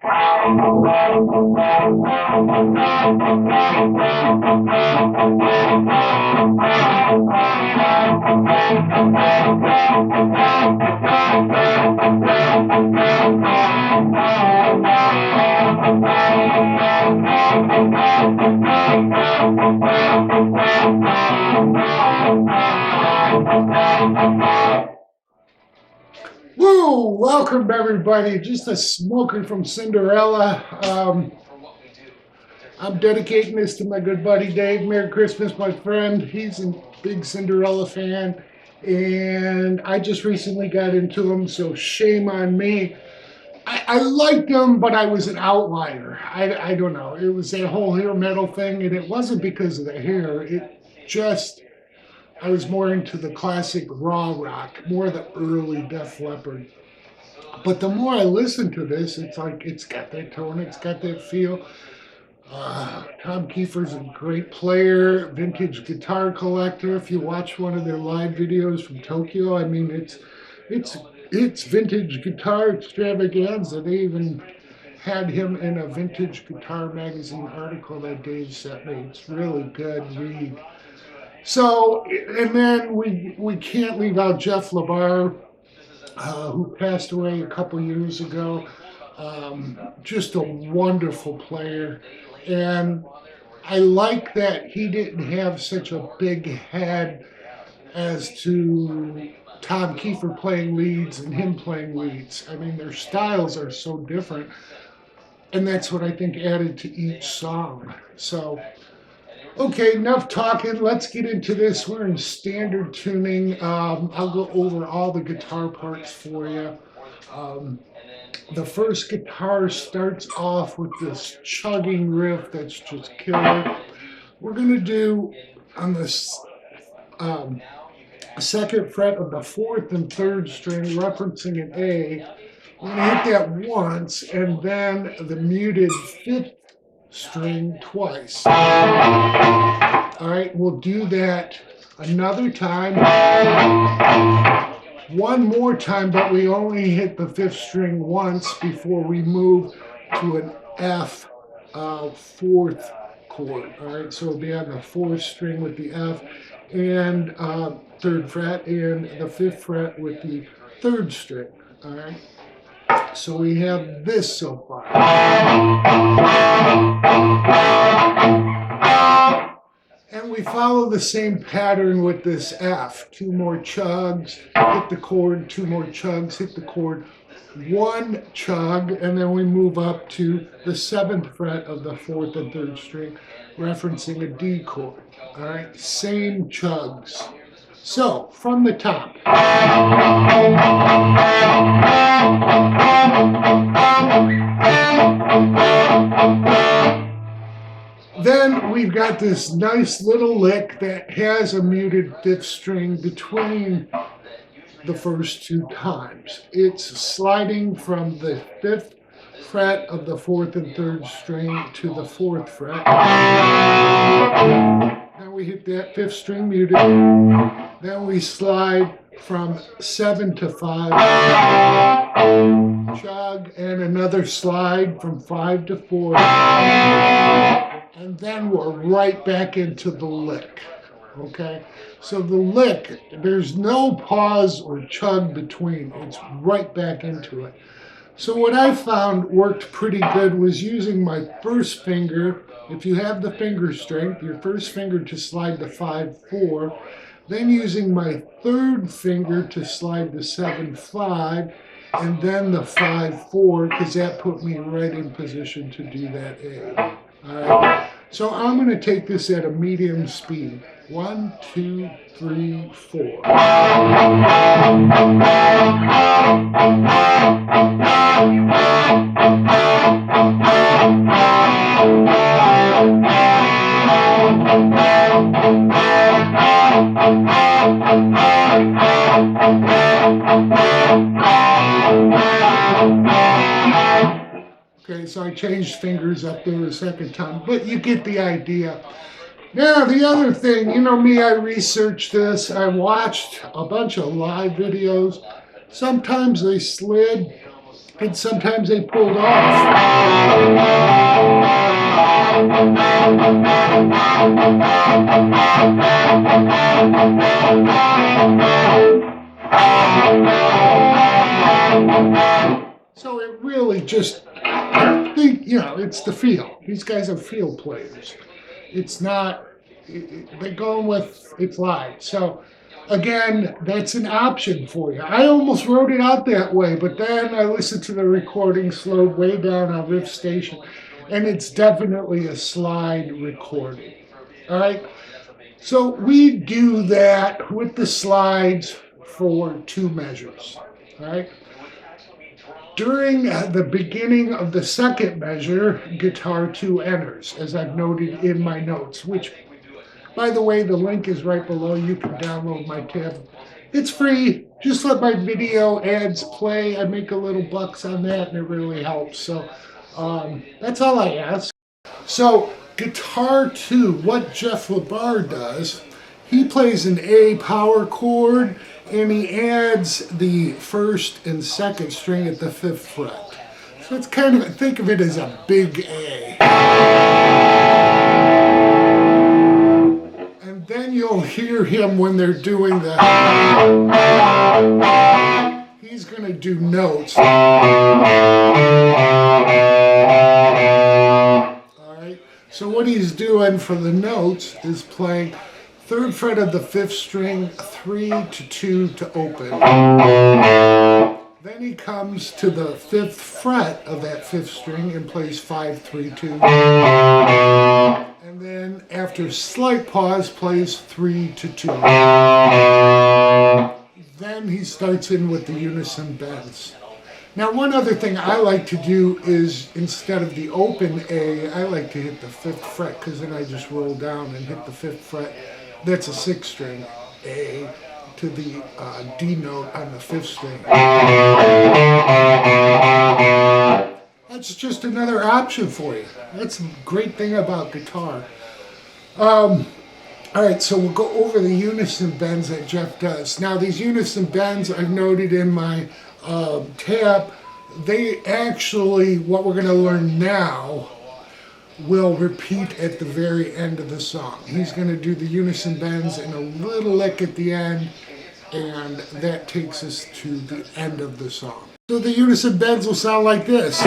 Woo! Welcome everybody. Just a smoker from Cinderella. I'm dedicating this to my good buddy Dave. Merry Christmas, my friend. He's a big Cinderella fan, and I just recently got into him, so shame on me. I liked him, but I was an outlier. I don't know. It was that whole hair metal thing, and it wasn't because of the hair. It just I was more into the classic raw rock, more the early Def Leppard. But the more I listen to this, it's like it's got that tone, it's got that feel. Tom Kiefer's a great player, vintage guitar collector. If you watch one of their live videos from Tokyo, I mean it's it's vintage guitar extravaganza. They even had him in a vintage guitar magazine article that Dave sent me. It's really good read. So, and then we can't leave out Jeff LaBar, who passed away a couple years ago. Just a wonderful player. And I like that he didn't have such a big head as to Tom Kiefer playing leads and him playing leads. I mean, their styles are so different. And that's what I think added to each song. So, okay, enough talking. Let's get into this. We're in standard tuning. I'll go over all the guitar parts for you. The first guitar starts off with this chugging riff that's just killer. We're going to do on this second fret of the fourth and third string, referencing an A. We're going to hit that once, and then the muted fifth string twice. All right, we'll do that another time. One more time, but we only hit the fifth string once before we move to an F fourth chord. All right, so it'll be on the fourth string with the F and third fret, and the fifth fret with the third string. All right. So we have this so far. And we follow the same pattern with this F. Two more chugs, hit the chord, two more chugs, hit the chord, one chug, and then we move up to the seventh fret of the fourth and third string, referencing a D chord. All right, same chugs. So, from the top. Then we've got this nice little lick that has a muted fifth string between the first two times. It's sliding from the fifth fret of the fourth and third string to the fourth fret. Then we hit that fifth string muted. Then we slide from 7 to 5, chug, and another slide from 5 to 4. And then we're right back into the lick. Okay? So the lick, there's no pause or chug between. It's right back into it. So what I found worked pretty good was using my first finger. If you have the finger strength, your first finger to slide the 5-4, then using my third finger to slide the 7-5, and then the 5-4, because that put me right in position to do that A. All right. So I'm going to take this at a medium speed. 1, 2, 3, 4. Okay, so I changed fingers up there a second time, but you get the idea. Now, the other thing, you know me, I researched this. I watched a bunch of live videos. Sometimes they slid, and sometimes they pulled off. So it really just, I think, it's the feel. These guys are feel players. It's not, they're going with it's live. So again, that's an option for you. I almost wrote it out that way, but then I listened to the recording slowed way down on Riff Station, and it's definitely a slide recording. All right. So we do that with the slides for 2 measures. All right. During the beginning of the second measure, guitar 2 enters, as I've noted in my notes, which, by the way, the link is right below. You can download my tab. It's free. Just let my video ads play. I make a little bucks on that, and it really helps. So that's all I ask. So guitar 2, what Jeff LaBar does, he plays an A power chord, and he adds the 1st and 2nd string at the 5th fret. So it's kind of, think of it as a big A. And then you'll hear him when they're doing the, he's going to do notes. Alright, so what he's doing for the notes is playing 3rd fret of the 5th string, 3 to 2 to open. Then he comes to the 5th fret of that 5th string and plays 5, 3, 2. And then after slight pause, plays 3 to 2. Then he starts in with the unison bends. Now, one other thing I like to do is, instead of the open A, I like to hit the 5th fret, because then I just roll down and hit the 5th fret. That's a 6th string A to the D note on the 5th string. That's just another option for you. That's a great thing about guitar. All right, so we'll go over the unison bends that Jeff does. Now, these unison bends I've noted in my tab. They actually, what we're going to learn now, will repeat at the very end of the song. He's going to do the unison bends and a little lick at the end, and that takes us to the end of the song. So the unison bends will sound like this.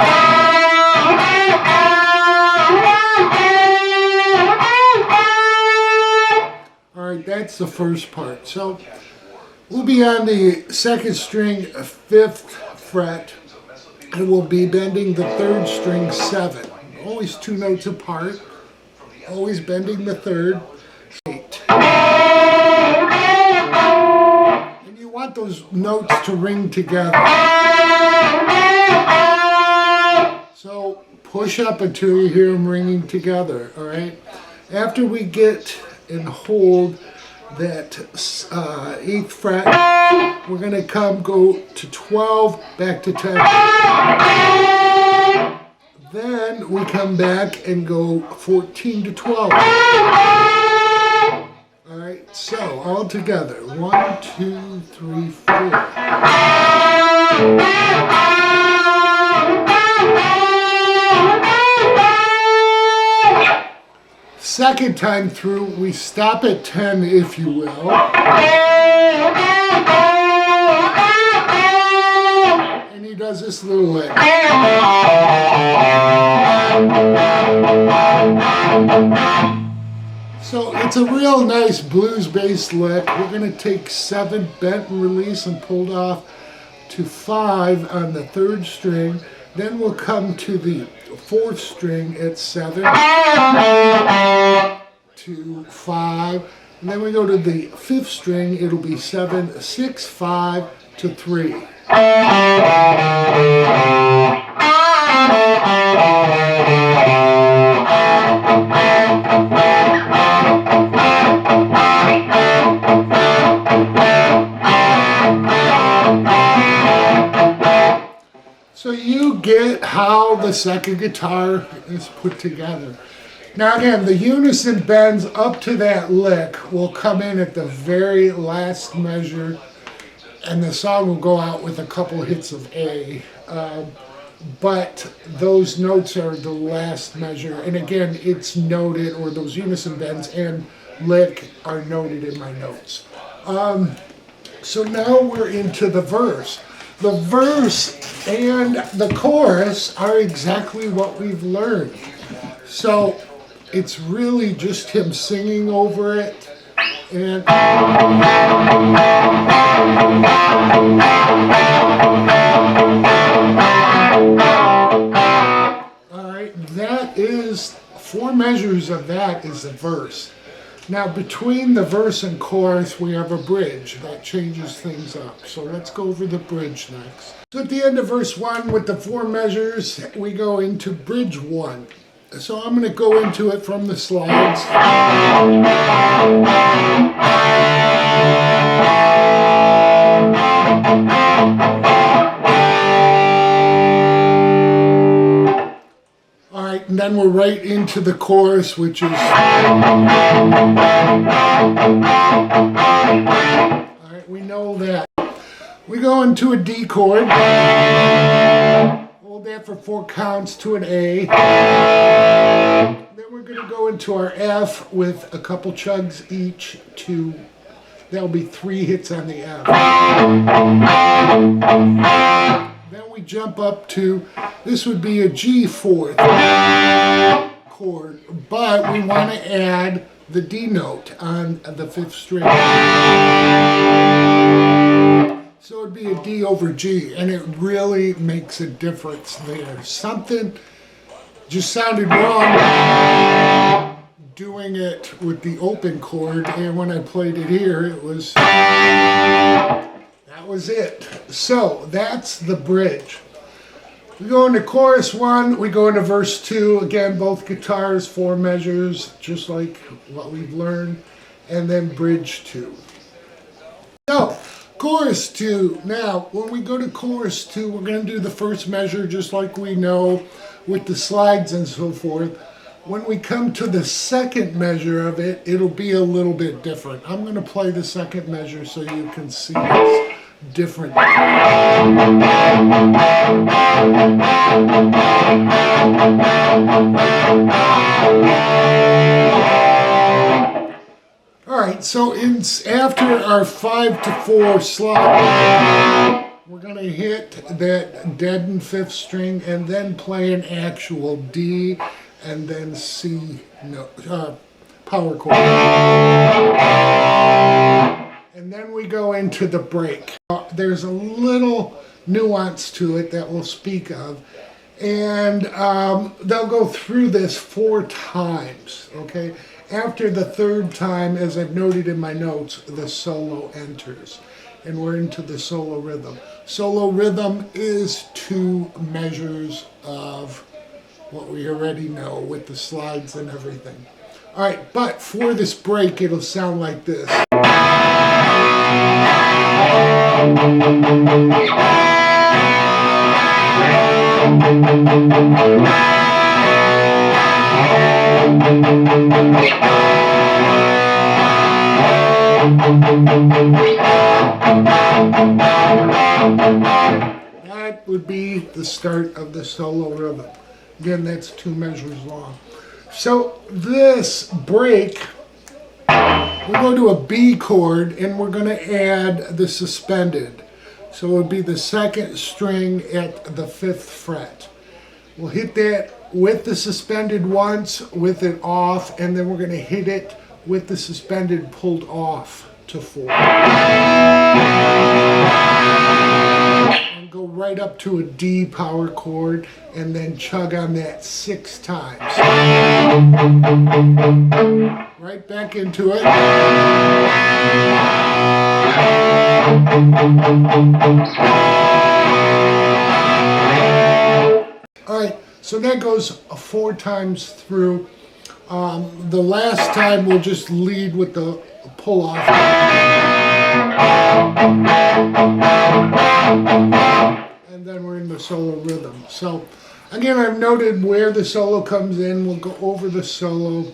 Alright, that's the first part. So we'll be on the 2nd string, 5th fret, and we'll be bending the 3rd string 7. Always 2 notes apart, always bending the 3rd. 8. And you want those notes to ring together. So push up until you hear them ringing together, all right? After we get and hold that 8th fret, we're going to go to 12, back to 10. Then we come back and go 14 to 12. All right, so all together. 1, 2, 3, 4. Second time through, we stop at 10, if you will. And he does this little lick. So it's a real nice blues-based lick. We're going to take 7, bent and release and pulled off to 5 on the 3rd string. Then we'll come to the 4th string at 7 to 5. And then we go to the 5th string. It'll be 7, 6, 5 to 3. So you get how the second guitar is put together. Now again, the unison bends up to that lick will come in at the very last measure, and the song will go out with a couple hits of A. but those notes are the last measure. And again, it's noted, or those unison bends and lick are noted in my notes. So now we're into the verse. The verse and the chorus are exactly what we've learned. So it's really just him singing over it. And all right, that is 4 measures of that is the verse. Now between the verse and chorus we have a bridge that changes things up. So let's go over the bridge next. So at the end of verse 1 with the 4 measures we go into bridge 1. So I'm going to go into it from the slides. All right, and then we're right into the chorus, which is... All right, we know that. We go into a D chord. Hold that for 4 counts to an A. Then we're going to go into our F with a couple chugs each to... That'll be 3 hits on the F. Then we jump up to, this would be a G fourth chord, but we want to add the D note on the 5th string. So it'd be a D over G, and it really makes a difference there. Something just sounded wrong doing it with the open chord, and when I played it here, it was, that was it. So that's the bridge. We go into chorus 1, we go into verse 2, again both guitars, 4 measures, just like what we've learned, and then bridge 2. So, chorus 2, now when we go to chorus 2, we're going to do the first measure just like we know with the slides and so forth. When we come to the second measure of it, it'll be a little bit different. I'm going to play the second measure so you can see it's different. All right, so after our 5-4 slide, we're going to hit that deadened 5th string and then play an actual D and then C power chord. And then we go into the break. There's a little nuance to it that we'll speak of. And they'll go through this 4 times, okay? After the 3rd time, as I've noted in my notes, the solo enters. And we're into the solo rhythm. Solo rhythm is 2 measures of what we already know with the slides and everything. All right, but for this break, it'll sound like this. That would be the start of the solo rhythm. Again, that's 2 measures long. So this break, we go to a B chord and we're going to add the suspended. So it would be the 2nd string at the 5th fret. We'll hit that with the suspended once, with it off, and then we're going to hit it with the suspended pulled off to 4. And go right up to a D power chord and then chug on that 6 times. Right back into it. All right, so that goes 4 times through. The last time we'll just lead with the pull off. And then we're in the solo rhythm. So again, I've noted where the solo comes in. We'll go over the solo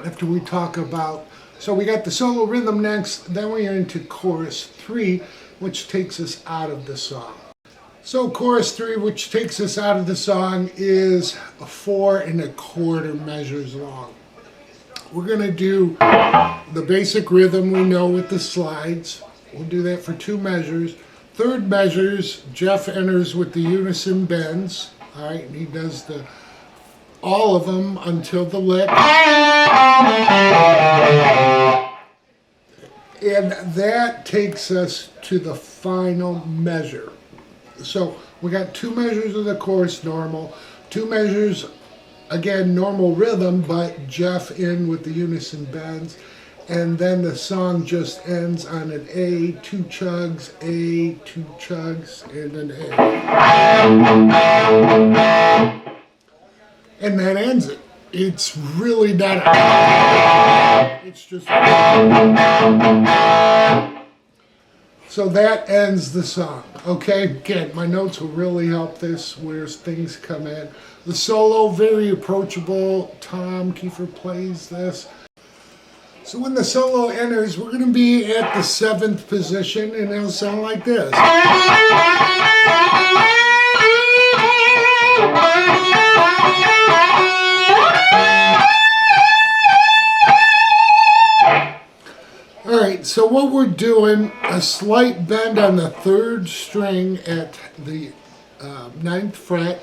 after we talk about. So we got the solo rhythm next, then we're into chorus 3, which takes us out of the song. So chorus 3, which takes us out of the song, is 4 1/4 measures long. We're going to do the basic rhythm we know with the slides. We'll do that for 2 measures. Third measures, Jeff enters with the unison bends. All right, and he does all of them until the lick. And that takes us to the final measure. So we got 2 measures of the chorus normal, 2 measures, again, normal rhythm, but Jeff in with the unison bends. And then the song just ends on an A, 2 chugs, A, 2 chugs, and an A. And that ends it. It's really not it's just so that ends the song. Okay, again, my notes will really help this where things come in. The solo, very approachable. Tom Kiefer plays this. So when the solo enters, we're going to be at the 7th position, and it'll sound like this. All right, so what we're doing, a slight bend on the 3rd string at the 9th fret.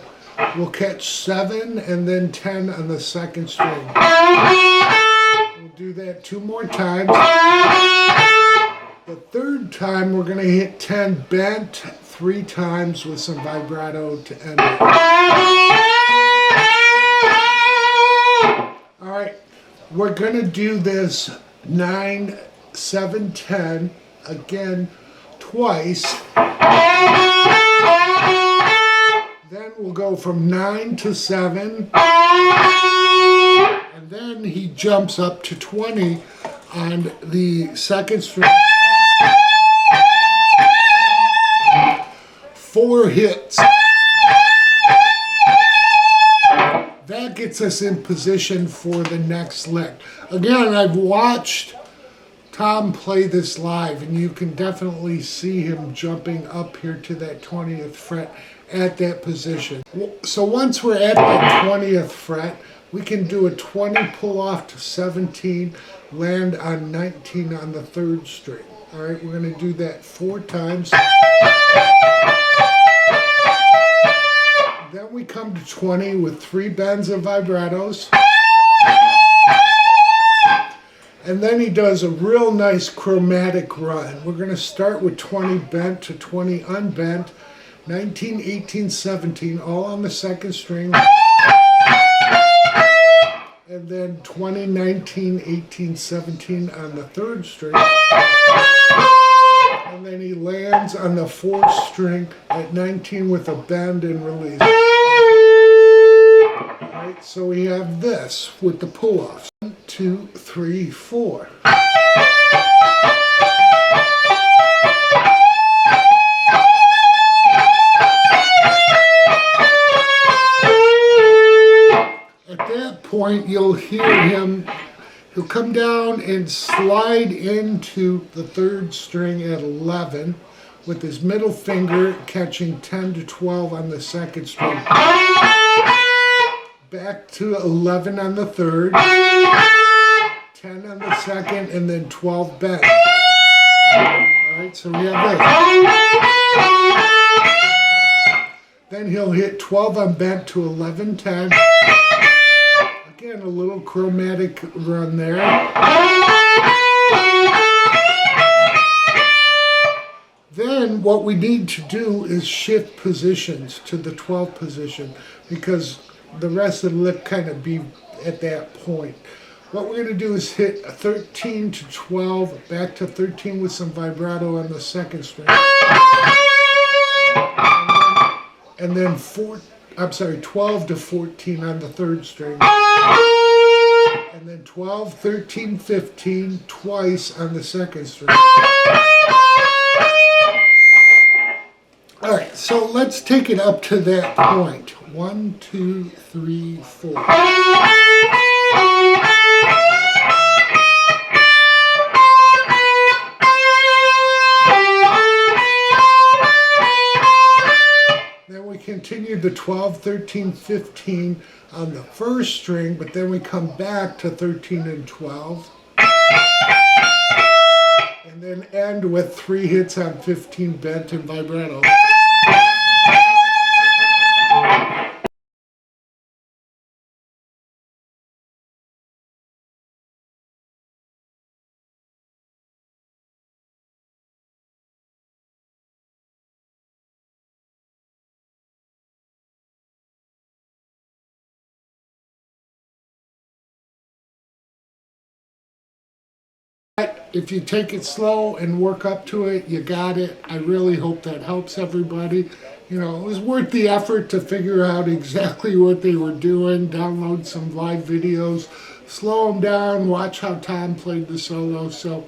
We'll catch 7 and then 10 on the 2nd string. We'll do that 2 more times. The 3rd time we're going to hit 10 bent 3 times with some vibrato to end it. All right, we're going to do this 9, 7, 10 again twice. Then we'll go from 9 to 7. And then he jumps up to 20 on the 2nd string. 4 hits. That gets us in position for the next lick. Again, I've watched Tom play this live, and you can definitely see him jumping up here to that 20th fret at that position. So once we're at that 20th fret, we can do a 20 pull off to 17, land on 19 on the 3rd string. All right, we're going to do that 4 times. Then we come to 20 with 3 bends and vibratos. And then he does a real nice chromatic run. We're going to start with 20 bent to 20 unbent, 19, 18, 17, all on the 2nd string. And then 20, 19, 18, 17 on the 3rd string. And then he lands on the 4th string at 19 with a bend and release. All right, so we have this with the pull-offs. 1, 2, 3, 4. At that point, you'll hear him. He'll come down and slide into the 3rd string at 11 with his middle finger catching 10 to 12 on the 2nd string. Back to 11 on the 3rd, 10 on the 2nd, and then 12 bent. Alright, so we have this. Then he'll hit 12 on bent to 11, 10. Again, a little chromatic run there. Then what we need to do is shift positions to the 12th position because the rest of the lick kind of be at that point. What we're going to do is hit a 13 to 12, back to 13 with some vibrato on the 2nd string. And then 12 to 14 on the 3rd string. And then 12, 13, 15 twice on the 2nd string. All right, so let's take it up to that point. 1, 2, 3, 4. continue the 12, 13, 15 on the first string, but then we come back to 13 and 12. And then end with 3 hits on 15 bent and vibrato. If you take it slow and work up to it, you got it. I really hope that helps everybody. You know, it was worth the effort to figure out exactly what they were doing, download some live videos, slow them down, watch how Tom played the solo. So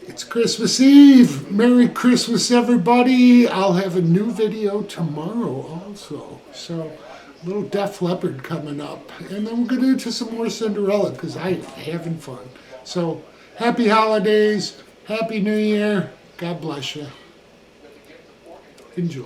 it's Christmas Eve. Merry Christmas, everybody. I'll have a new video tomorrow also. So a little Def Leppard coming up. And then we're going to get into some more Cinderella because I'm having fun. So happy holidays. Happy New Year. God bless you. Enjoy.